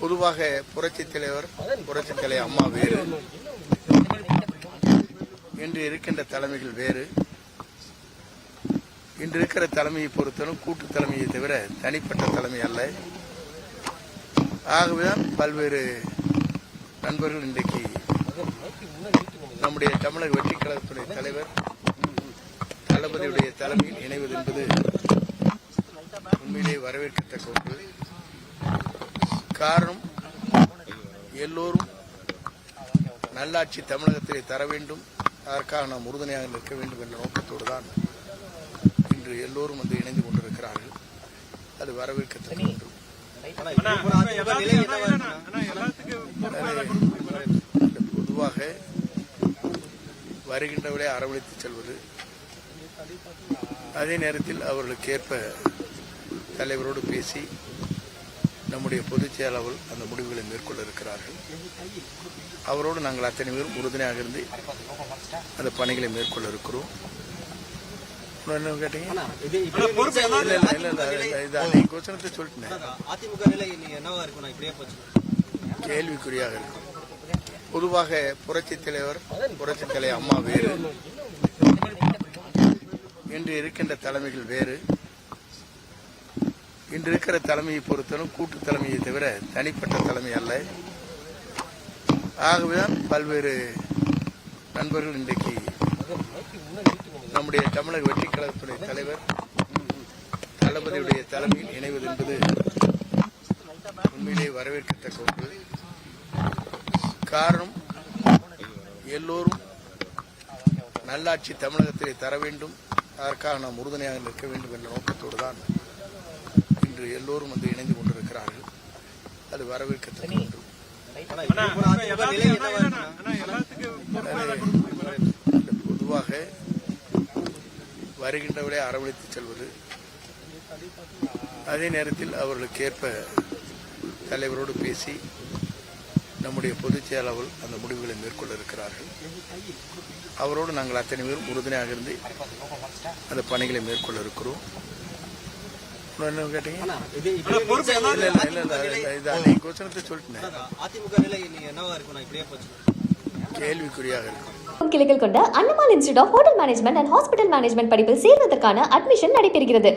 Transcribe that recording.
பொதுவாக புரட்சித் தலைவர் அம்மா வேறு, இன்று இருக்கின்ற தலைமைகள் வேறு. இன்று இருக்கிற தலைமையை பொறுத்தவரை கூட்டு தலைமையை தவிர தனிப்பட்ட தலைமை அல்ல. ஆகவேதான் பல்வேறு நண்பர்கள் இன்றைக்கு நம்முடைய தமிழக வெற்றிக் கழகத்துடைய தலைவர் தளபதியுடைய தலைமையில் இணைவது என்பது உண்மையிலே வரவேற்கத்தக்க ஒன்று. காரணம், எல்லோரும் நல்லாட்சி தமிழகத்திலே தர வேண்டும், அதற்காக நாம் உறுதுணையாக நிற்க வேண்டும் என்ற நோக்கத்தோடு தான் இன்று எல்லோரும் வந்து இணைந்து கொண்டிருக்கிறார்கள். அது வரவேற்கத்தக்க ஒன்று. பொதுவாக வருகின்றவரை அரவணைத்து செல்வது, அதே நேரத்தில் அவர்களுக்கு ஏற்ப தலைவரோடு பேசி நம்முடைய பொதுச் செயலாளர் அந்த முடிவுகளை மேற்கொள்ள இருக்கிறார்கள். அவரோடு நாங்கள் அத்தனை பேரும் உறுதுணையாக இருந்து அந்த பணிகளை மேற்கொள்ள இருக்கிறோம். கேட்டீங்க கேள்விக்குறியாக இருக்கும். பொதுவாக புரட்சித் தலைவர் அம்மா வேறு, இன்று இருக்கின்ற தலைமைகள் வேறு. இன்று இருக்கிற தலைமையை பொறுத்தவரை கூட்டு தலைமையை தவிர தனிப்பட்ட தலைமை அல்ல. ஆகவேதான் பல்வேறு நண்பர்கள் இன்றைக்கு நம்முடைய தமிழக வெற்றிக் கழகத்துடைய தலைவர் தளபதியுடைய தலைமையில் இணைவது என்பது உண்மையிலே வரவேற்கத்தக்க ஒன்று. காரணம், எல்லோரும் நல்லாட்சி தமிழகத்திலே தர வேண்டும், அதற்காக நாம் உறுதுணையாக நிற்க வேண்டும் என்ற நோக்கத்தோடு தான் இன்று எல்லோரும் வந்து இணைந்து கொண்டிருக்கிறார்கள். அது வரவேற்கத்தக்க ஒன்று. பொதுவாக வருகின்றவரை அரவணைத்து செல்வது, அதே நேரத்தில் அவர்களுக்கு ஏற்ப தலைவரோடு பேசி நம்முடைய பொதுச் செயலாளர் அந்த முடிவுகளை மேற்கொள்ள இருக்கிறார்கள். அவரோடு நாங்கள் அத்தனை பேரும் உறுதுணையாக இருந்து அந்த பணிகளை மேற்கொள்ள இருக்கிறோம். கேட்டீங்க கேள்விக்குறியாக இருக்கும். கிளைகள் கொண்ட அண்ணமால் institute of hotel management and hospital management படிப்பில் சேர்வதற்கான அட்மிஷன் நடைபெறுகிறது.